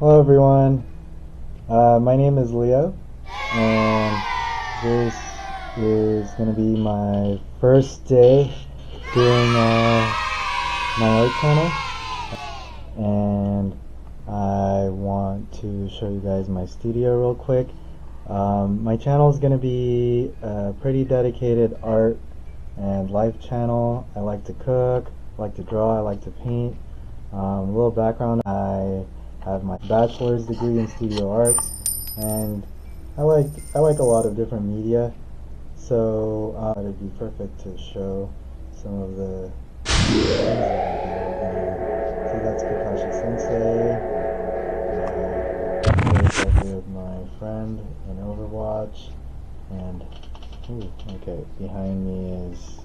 Hello everyone, my name is Leo, and this is going to be my first day doing my art channel, and I want to show you guys my studio real quick. My channel is going to be a pretty dedicated art and life channel. I like to cook, I like to draw, I like to paint. A little background, I have my bachelor's degree in studio arts, and I like a lot of different media, so it'd be perfect to show some of the things that I do. See, that's Kakashi Sensei. Here's with my friend in Overwatch, and okay, behind me is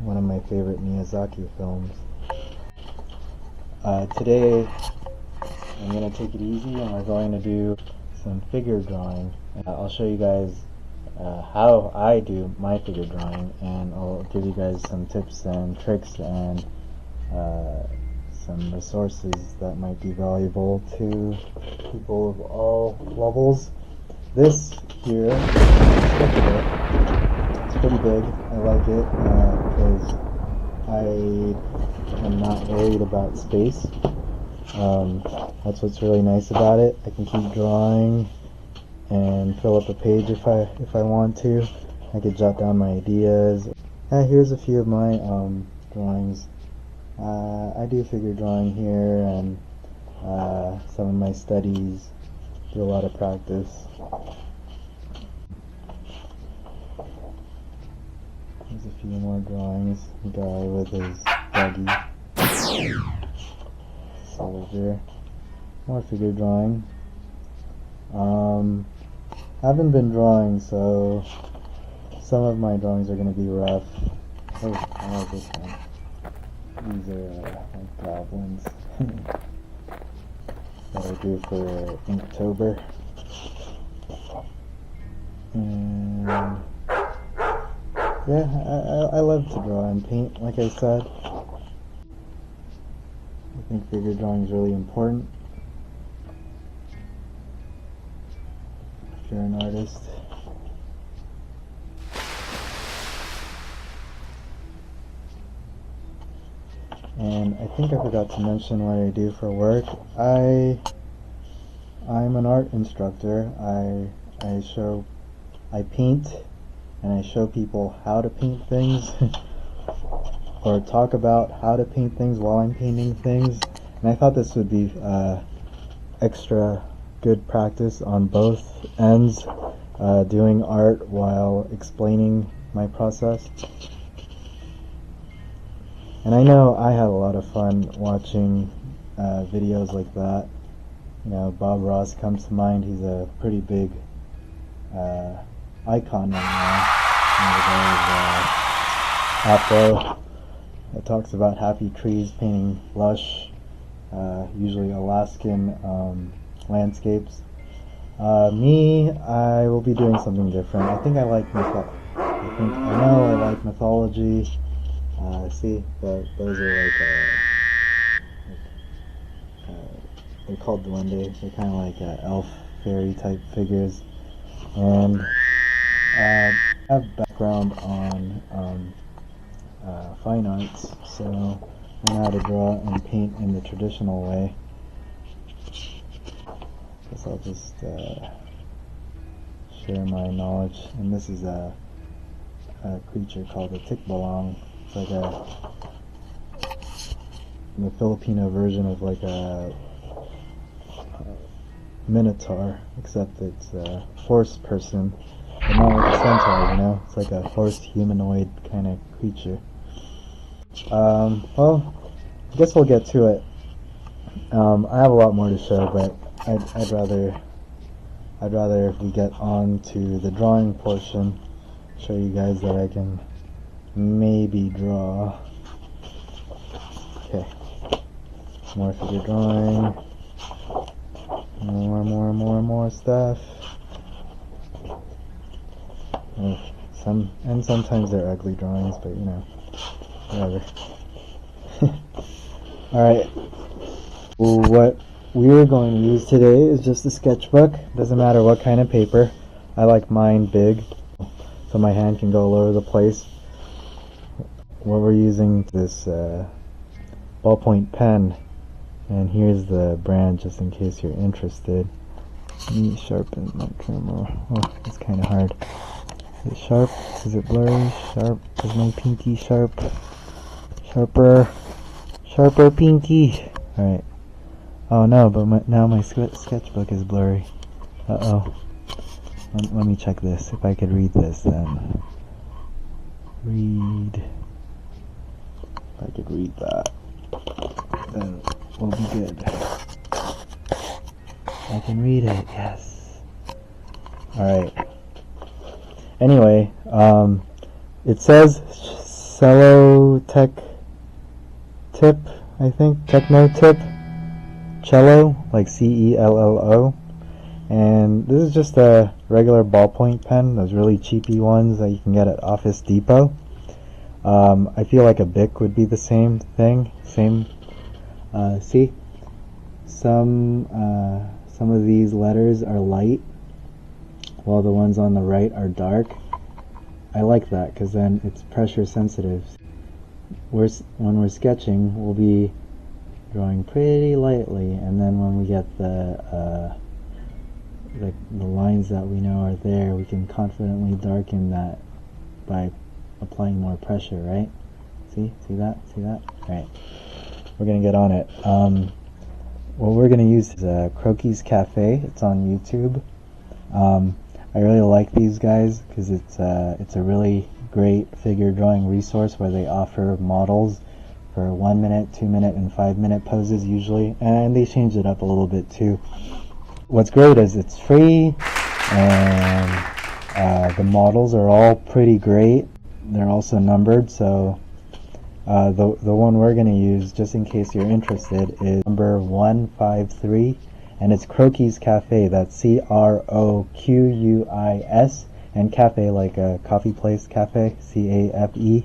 one of my favorite Miyazaki films. Today I'm going to take it easy and we're going to do some figure drawing. I'll show you guys how I do my figure drawing, and I'll give you guys some tips and tricks and some resources that might be valuable to people of all levels. This here, it's pretty big. I like it because I am not worried about space. That's what's really nice about it. I can keep drawing and fill up a page if I want to. I could jot down my ideas. Here's a few of my drawings. I do figure drawing here, and some of my studies, do a lot of practice. There's a few more drawings. A guy with his doggy. Soldier. More figure drawing. I haven't been drawing, so some of my drawings are going to be rough. Oh, I like this one. These are like goblins that I do for Inktober. And yeah, I love to draw and paint, like I said. I think figure drawing is really important if you're an artist. And I think I forgot to mention what I do for work. I'm an art instructor. I paint, and I show people how to paint things or talk about how to paint things while I'm painting things. And I thought this would be extra good practice on both ends, doing art while explaining my process. And I know I had a lot of fun watching videos like that. You know, Bob Ross comes to mind. He's a pretty big icon right now. Afro that talks about happy trees, painting lush, usually Alaskan landscapes. Me, I will be doing something different. I think I like I like mythology. See, those are they're called duende. They're kind of like elf, fairy type figures. And I have background on fine arts, so I know how to draw and paint in the traditional way. Guess I'll just share my knowledge. And this is a creature called a tikbalang. It's like the Filipino version of like a minotaur, except it's a horse person, but not like a centaur, you know? It's like a horse humanoid kind of creature. Well, I guess we'll get to it. I have a lot more to show, but I'd rather if we get on to the drawing portion, show you guys that I can maybe draw. Okay, more figure drawing, more stuff. Sometimes they're ugly drawings, but you know, whatever. Alright, what we're going to use today is just a sketchbook. Doesn't matter what kind of paper. I like mine big, so my hand can go all over the place. What we're using is this ballpoint pen, and here's the brand just in case you're interested. Let me sharpen my camera. Oh, it's kind of hard. Is it sharp? Is it blurry? Sharp? Is my pinky sharp? Sharper. Sharper pinky. Alright. Oh no, but now my sketchbook is blurry. Uh-oh. Let me check this. If I could read this then. Read. If I could read that, then we'll be good. I can read it, yes. Alright. Anyway, it says Cello Tech Tip, I think. Techno Tip. Cello, like CELLO. And this is just a regular ballpoint pen, those really cheapy ones that you can get at Office Depot. I feel like a Bic would be the same thing. See? Some of these letters are light, while the ones on the right are dark. I like that, because then it's pressure sensitive. When we're sketching, we'll be drawing pretty lightly, and then when we get the lines that we know are there, we can confidently darken that by applying more pressure, right? See that? Alright, we're gonna get on it. What we're gonna use is Croquis Cafe. It's on YouTube. I really like these guys because it's a really great figure drawing resource where they offer models for 1 minute, 2 minute, and 5 minute poses usually, and they change it up a little bit too. What's great is it's free, and the models are all pretty great. They're also numbered, so the one we're going to use, just in case you're interested, is number 153, and it's Croquis Cafe. That's CROQUIS, and cafe like a coffee place, cafe, CAFE,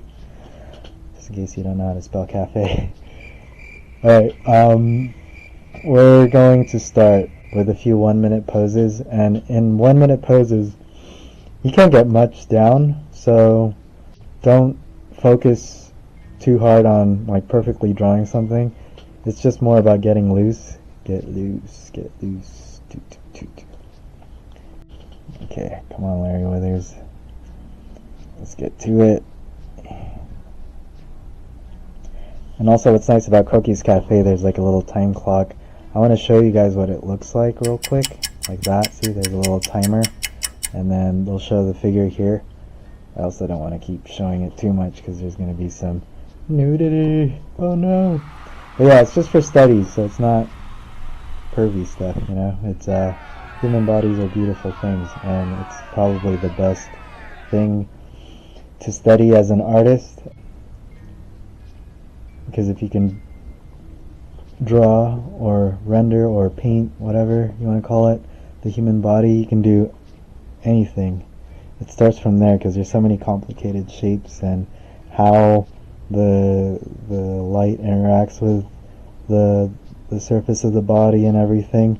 just in case you don't know how to spell cafe. Alright, we're going to start with a few 1 minute poses, and in 1 minute poses you can't get much down, so don't focus too hard on like perfectly drawing something. It's just more about getting loose. Get loose. Toot, toot, toot. Okay, come on, Larry Withers. Let's get to it. And also what's nice about Croquis Cafe, there's like a little time clock. I want to show you guys what it looks like real quick. Like that. See, there's a little timer. And then they'll show the figure here. I also don't want to keep showing it too much because there's going to be some nudity. Oh no. But yeah, it's just for studies, so it's not pervy stuff, you know. It's human bodies are beautiful things, and it's probably the best thing to study as an artist, because if you can draw or render or paint, whatever you want to call it, the human body, you can do anything. It starts from there because there's so many complicated shapes and how the light interacts with the surface of the body and everything,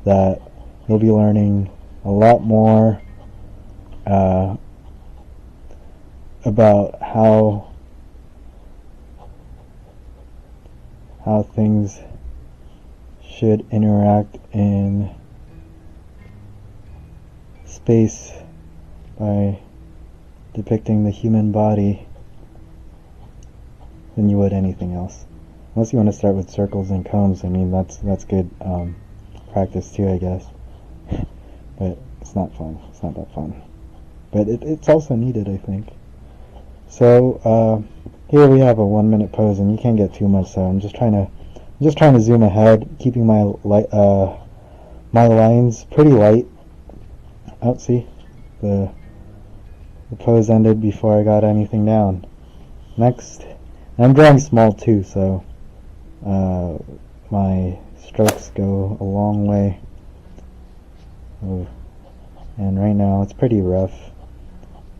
that you'll be learning a lot more about how things should interact in space by depicting the human body than you would anything else. Unless you want to start with circles and cones, I mean that's good practice too, I guess. But it's not fun. It's not that fun. But it's also needed, I think. So here we have a 1 minute pose, and you can't get too much. So I'm just trying to zoom ahead, keeping my lines pretty light. Oh, see, the pose ended before I got anything down. Next, and I'm drawing small too, so my strokes go a long way. And right now it's pretty rough,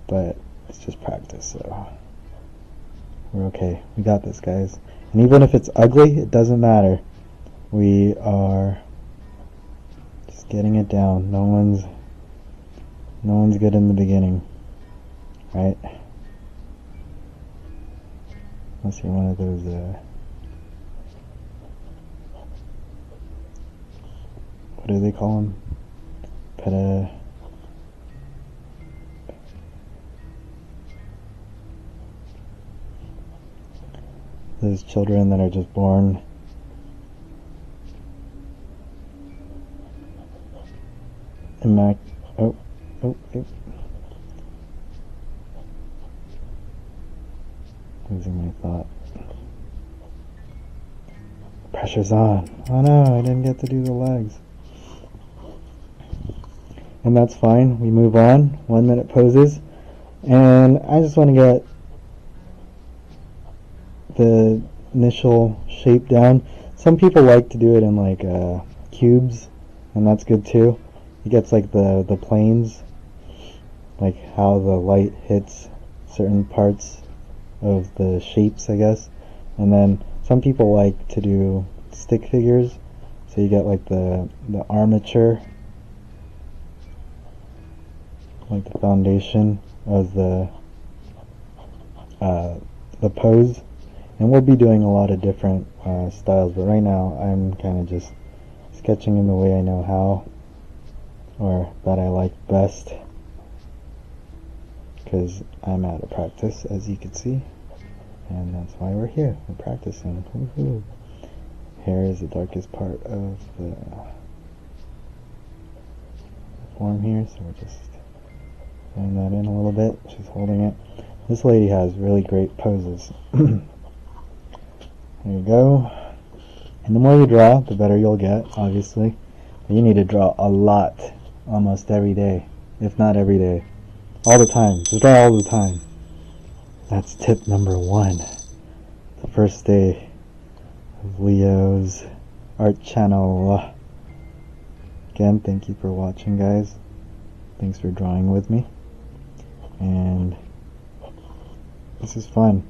but it's just practice, so We're okay. We got this, guys. And even if it's ugly, it doesn't matter. We are just getting it down. No one's good in the beginning, right? Unless you're one of those what do they call them? Those children that are just born losing my thought. Pressure's on. Oh no, I didn't get to do the legs. And that's fine. We move on. 1 minute poses. And I just want to get the initial shape down. Some people like to do it in like cubes, and that's good too. It gets like the planes, like how the light hits certain parts of the shapes, I guess. And then some people like to do stick figures, so you get like the armature, like the foundation of the pose. And we'll be doing a lot of different styles, but right now I'm kind of just sketching in the way I know how, or that I like best, because I'm out of practice, as you can see, and that's why we're here. We're practicing. Woohoo. Hair is the darkest part of the form here, so we're just throwing that in a little bit. She's holding it. This lady has really great poses. There you go. And the more you draw, the better you'll get, obviously. But you need to draw a lot, almost every day, if not every day. All the time. Just draw all the time. That's tip number 1. The first day of Leo's art channel. Again, thank you for watching, guys. Thanks for drawing with me. And this is fun.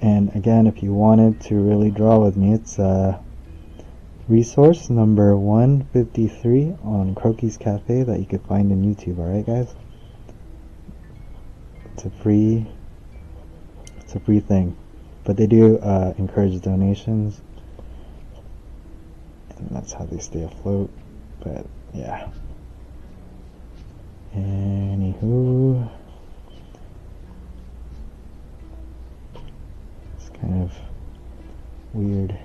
And again, if you wanted to really draw with me, it's resource number 153 on Croquis Cafe that you could find in YouTube. Alright, guys? It's a free thing. But they do encourage donations, and that's how they stay afloat. But yeah. Anywho, it's kind of weird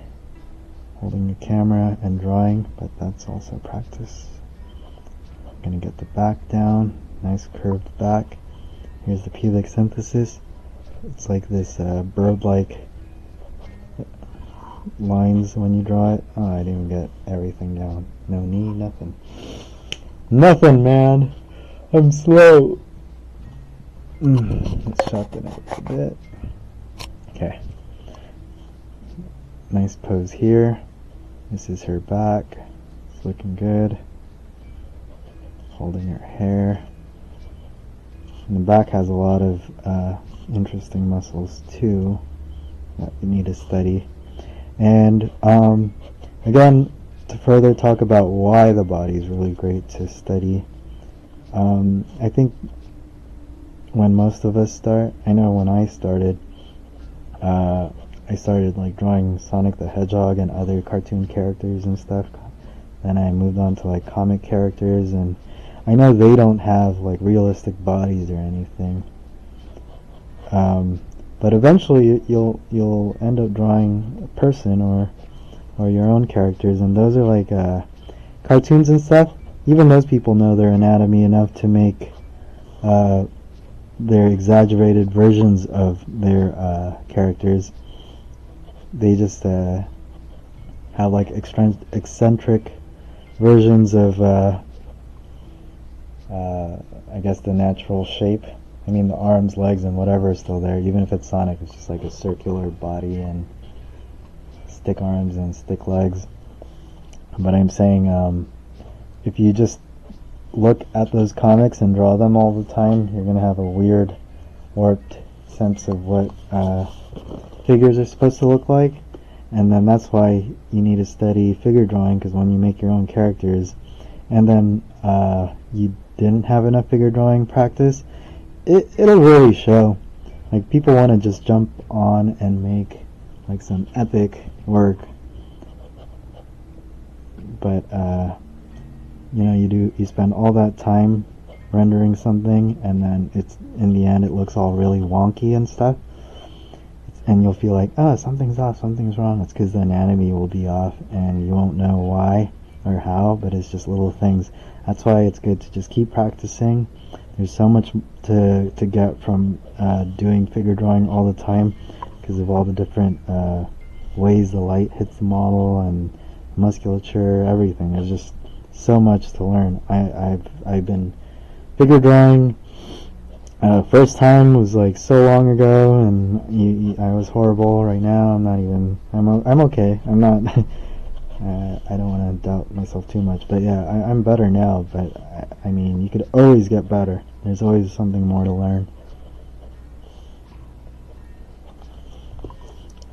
holding your camera and drawing, but that's also practice. I'm gonna get the back down, nice curved back. Here's the pubic symphysis. It's like this bird-like lines when you draw it. Oh, I didn't even get everything down. No knee, nothing. Nothing, man. I'm slow. Let's sharpen it a bit. Okay. Nice pose here. This is her back. It's looking good. Holding her hair. And the back has a lot of interesting muscles too that you need to study. And again, to further talk about why the body is really great to study, I think when most of us start, I know when I started like drawing Sonic the Hedgehog and other cartoon characters and stuff. Then I moved on to like comic characters, and I know they don't have like realistic bodies or anything. But eventually you'll end up drawing a person or your own characters, and those are like cartoons and stuff. Even those people know their anatomy enough to make their exaggerated versions of their characters. They just have like eccentric versions of I guess the natural shape. I mean, the arms, legs, and whatever is still there. Even if it's Sonic, it's just like a circular body and stick arms and stick legs. But I'm saying, if you just look at those comics and draw them all the time, you're going to have a weird, warped sense of what figures are supposed to look like. And then that's why you need to study figure drawing, because when you make your own characters and then you didn't have enough figure drawing practice, it'll really show. Like, people want to just jump on and make like some epic work, but you know, you spend all that time rendering something, and then it's, in the end, it looks all really wonky and stuff, and you'll feel like, oh, something's off, something's wrong. It's because the anatomy will be off, and you won't know why or how, but it's just little things. That's why it's good to just keep practicing. There's so much to get from doing figure drawing all the time, because of all the different ways the light hits the model and musculature, everything. There's just so much to learn. I've been figure drawing. First time was like so long ago, and I was horrible. Right now, I'm not even. I'm okay. I'm not. I don't want to doubt myself too much, but yeah, I'm better now. But I mean, you could always get better. There's always something more to learn.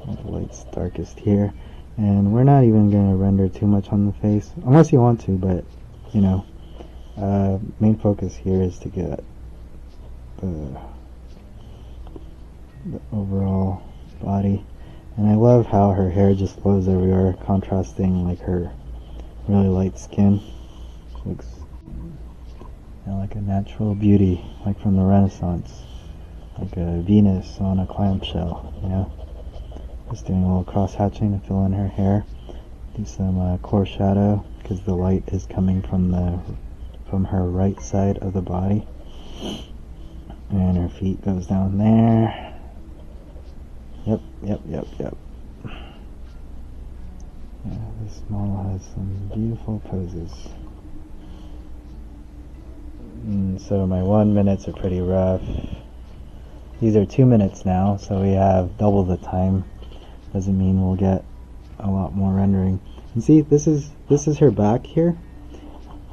The light's darkest here, and we're not even going to render too much on the face, unless you want to, but you know, main focus here is to get the overall body. And I love how her hair just flows everywhere, contrasting like her really light skin. Looks, you know, like a natural beauty, like from the Renaissance, like a Venus on a clamshell, you know. Just doing a little cross hatching to fill in her hair. Do some core shadow, because the light is coming from her right side of the body. And her feet goes down there. Yep. Yeah, this model has some beautiful poses. So my 1 minutes are pretty rough. These are 2 minutes now, so we have double the time. Doesn't mean we'll get a lot more rendering. And see, this is her back here.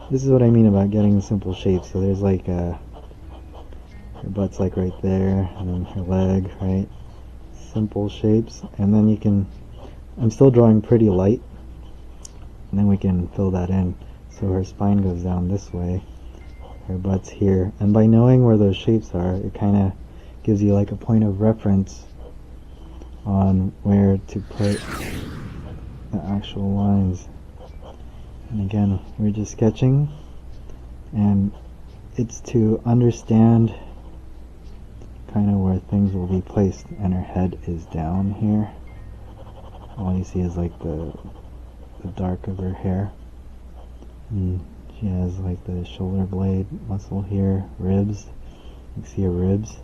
This is what I mean about getting simple shapes. So there's like her butt's like right there, and then her leg, right? Simple shapes, and then you can, I'm still drawing pretty light, and then we can fill that in. So her spine goes down this way, her butt's here, and by knowing where those shapes are, it kind of gives you like a point of reference on where to put the actual lines. And again, we're just sketching, and it's to understand kind of where things will be placed. And her head is down here. All you see is like the dark of her hair. And she has like the shoulder blade muscle here, ribs. You can see her ribs,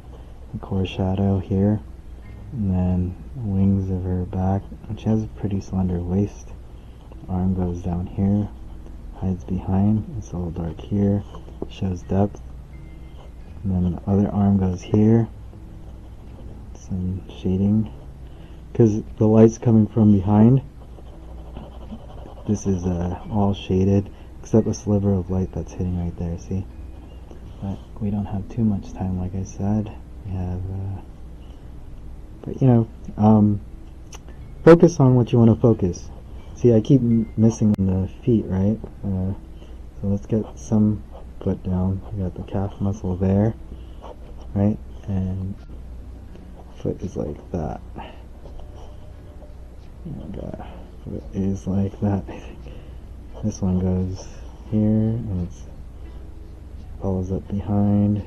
the core shadow here, and then wings of her back. And she has a pretty slender waist. Arm goes down here, hides behind. It's all dark here, shows depth. And then the other arm goes here. Some shading, because the light's coming from behind. This is all shaded, except a sliver of light that's hitting right there, see? But we don't have too much time, like I said. We have, but you know, focus on what you want to focus. See, I keep missing the feet, right? So let's get some foot down. We got the calf muscle there, right? And foot is like that. Foot is like that, I think. This one goes here, and it follows up behind.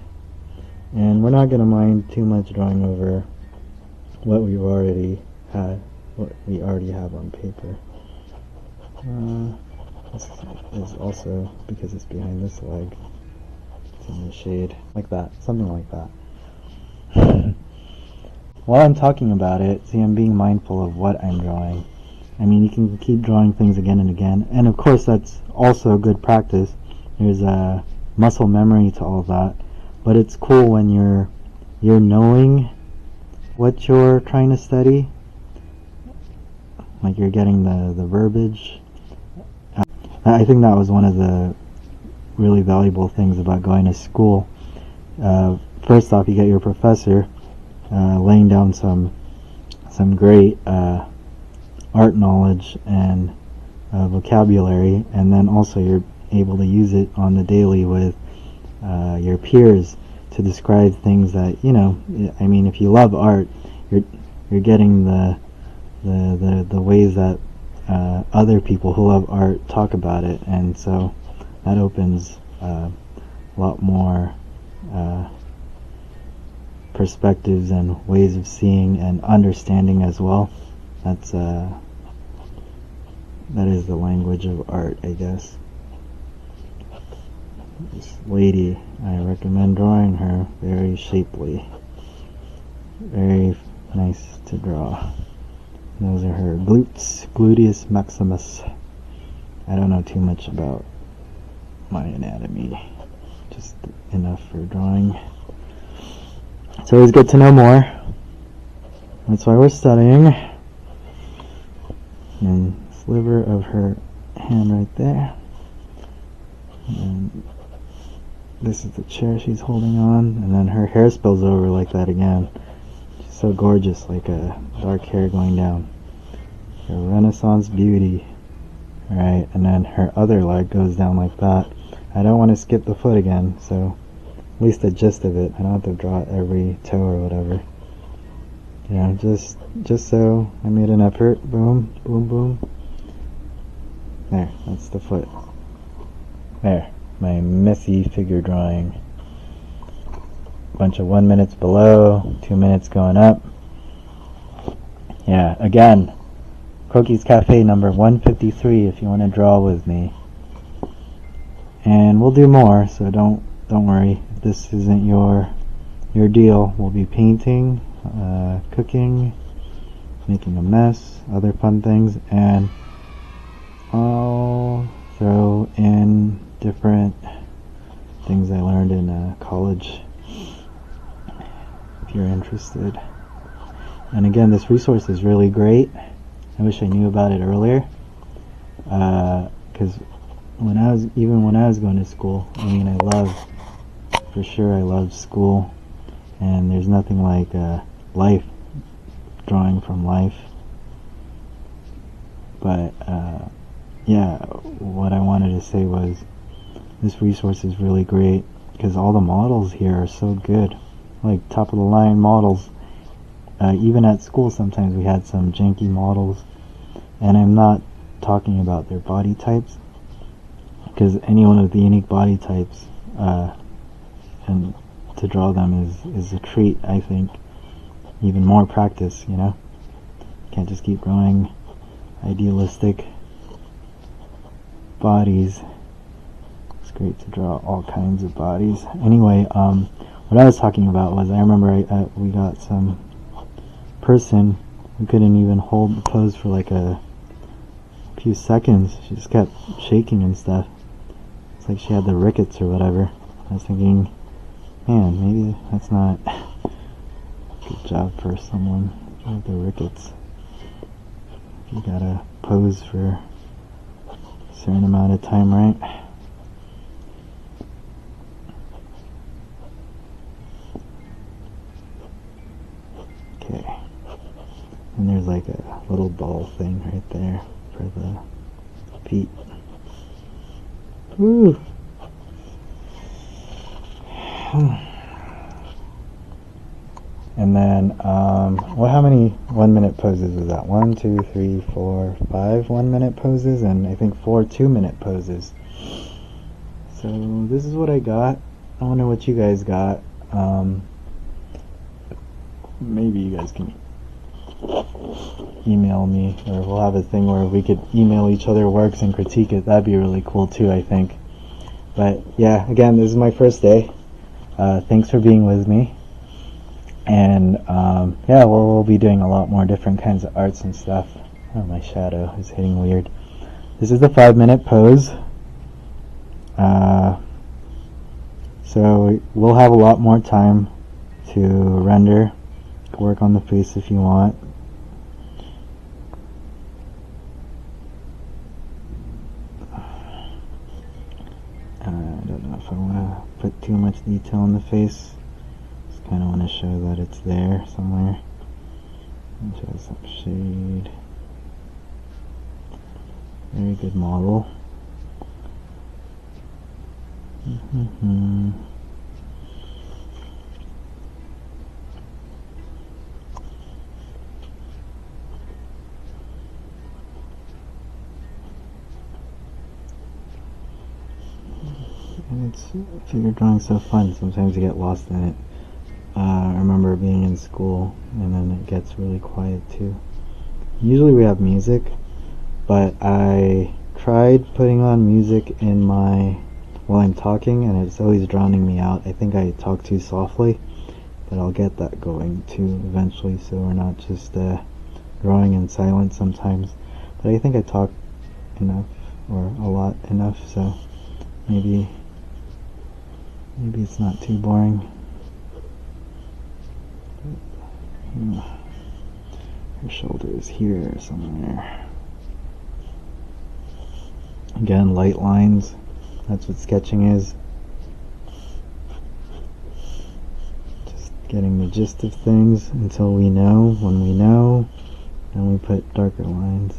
And we're not going to mind too much drawing over what we already have on paper. This is also, because it's behind this leg, it's in the shade, like that, something like that. While I'm talking about it, see, I'm being mindful of what I'm drawing. I mean, you can keep drawing things again and again, and of course that's also good practice. There's a muscle memory to all that, but it's cool when you're knowing what you're trying to study, like you're getting the verbiage. I think that was one of the really valuable things about going to school. First off, you get your professor, laying down some great art knowledge and vocabulary, and then also you're able to use it on the daily with your peers to describe things that, you know, I mean, if you love art, you're getting the ways that other people who love art talk about it, and so that opens a lot more perspectives and ways of seeing and understanding as well. That is the language of art, I guess. This lady, I recommend drawing her. Very shapely, very nice to draw. Those are her glutes, gluteus maximus. I don't know too much about my anatomy, just enough for drawing. It's always good to know more. That's why we're studying. And sliver of her hand right there. And this is the chair she's holding on, and then her hair spills over like that again. She's so gorgeous, like a dark hair going down. Her Renaissance beauty. Alright, and then her other leg goes down like that. I don't want to skip the foot again, so at least the gist of it. I don't have to draw every toe or whatever. You know, just so I made an effort. Boom, boom, boom. There, that's the foot. There, my messy figure drawing. Bunch of 1 minutes below, 2 minutes going up. Yeah, again, Croquis Cafe number 153 if you want to draw with me. And we'll do more, so don't worry. If this isn't your deal, we'll be painting, cooking, making a mess, other fun things, and I'll throw in different things I learned in college if you're interested. And again, this resource is really great. I wish I knew about it earlier, because when I was going to school, I mean, I love school, and there's nothing like life, drawing from life. But yeah, what I wanted to say was this resource is really great because all the models here are so good, like top of the line models. Even at school sometimes we had some janky models, and I'm not talking about their body types, because anyone with the unique body types, and to draw them is a treat, I think. Even more practice, you know. Can't just keep drawing idealistic bodies. It's great to draw all kinds of bodies. Anyway, what I was talking about was, I remember we got some person who couldn't even hold the pose for like a few seconds. She just kept shaking and stuff. It's like she had the rickets or whatever. I was thinking, man, maybe that's not a good job for someone with the rickets. You gotta pose for a certain amount of time, right? Okay. And there's like a little ball thing right there for the feet. Woo! And then, well, how many 1 minute poses was that? 1, 2, 3, 4, 5 1 minute poses, and I think 4 2 minute poses. So this is what I got. I wonder what you guys got. Maybe you guys can email me, or we'll have a thing where we could email each other works and critique it. That'd be really cool too, I think. But yeah, again, this is my first day. Thanks for being with me. And yeah, we'll be doing a lot more different kinds of arts and stuff. Oh, my shadow is hitting weird. This is the 5 minute pose. So we'll have a lot more time to render, work on the face if you want. I don't know if I want to put too much detail in the face. Just kind of want to show that it's there somewhere. And show some shade. Very good model. And figure drawing's so fun. Sometimes you get lost in it. I remember being in school, and then it gets really quiet too. Usually we have music, but I tried putting on music in while I'm talking, and it's always drowning me out. I think I talk too softly, but I'll get that going too eventually, so we're not just drawing in silence sometimes. But I think I talk enough, or a lot enough, so maybe it's not too boring. Her shoulder is here somewhere. Again, light lines. That's what sketching is. Just getting the gist of things until we know. When we know, then we put darker lines.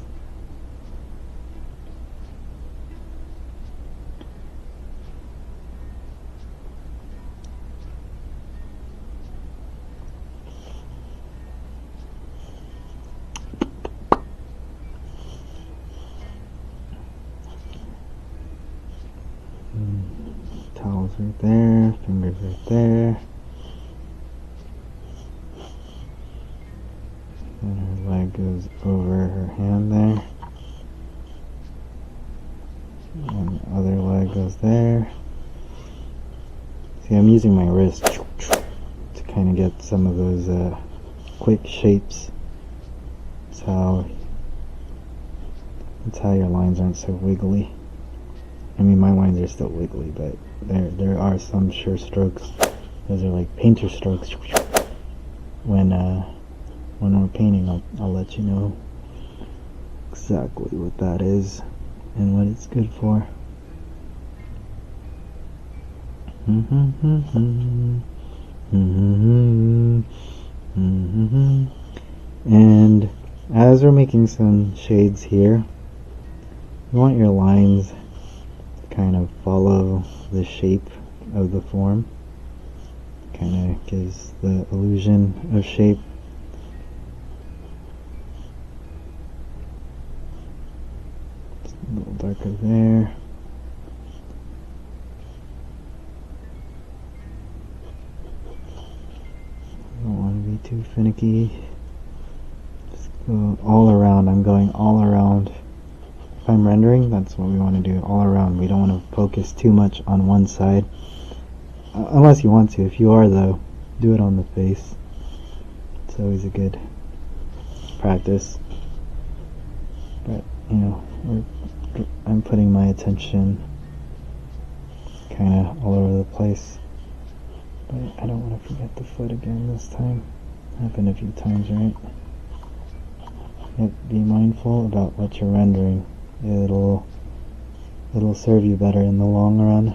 Towels right there, fingers right there. And her leg goes over her hand there. And the other leg goes there. See, I'm using my wrist to kind of get some of those quick shapes. That's how your lines aren't so wiggly. I mean, my lines are still wiggly, but there are some sure strokes. Those are like painter strokes. When we're painting, I'll let you know exactly what that is and what it's good for. And as we're making some shades here, you want your lines kind of follow the shape of the form. Kind of gives the illusion of shape. Just a little darker there. Don't want to be too finicky. Just go all around. I'm going all around. If I'm rendering, that's what we want to do, all around. We don't want to focus too much on one side. Unless you want to. If you are, though, do it on the face. It's always a good practice. But, you know, I'm putting my attention kind of all over the place. But I don't want to forget the foot again this time. Happened a few times, right? Yet be mindful about what you're rendering. It'll serve you better in the long run.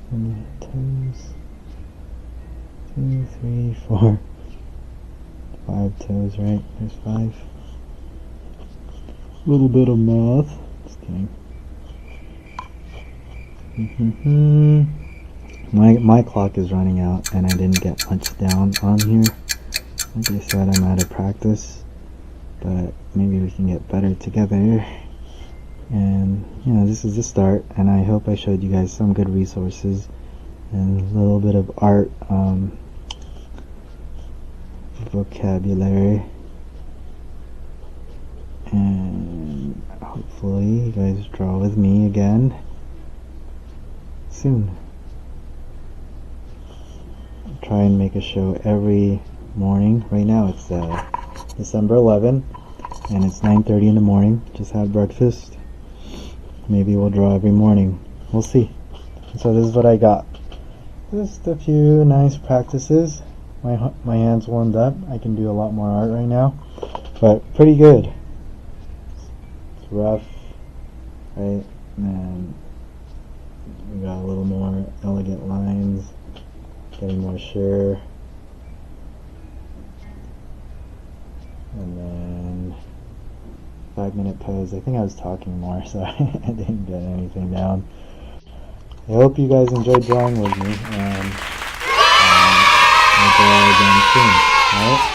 And the toes. 2, 3, 4, 5 toes, right? There's 5. Little bit of math. Just kidding. My clock is running out, and I didn't get much down on here. Like I said, I'm out of practice, but maybe we can get better together. And you know, this is the start, and I hope I showed you guys some good resources and a little bit of art vocabulary, and hopefully you guys draw with me again soon. I'll try and make a show every morning. Right now it's December 11 and it's 9:30 in the morning. Just had breakfast. Maybe we'll draw every morning. We'll see. So this is what I got. Just a few nice practices. My hands warmed up. I can do a lot more art right now, but pretty good. It's rough, right? And we got a little more elegant lines. Getting more sure. 5-minute pose. I think I was talking more, so I didn't get anything down. I hope you guys enjoyed drawing with me, and we'll draw again soon. Alright?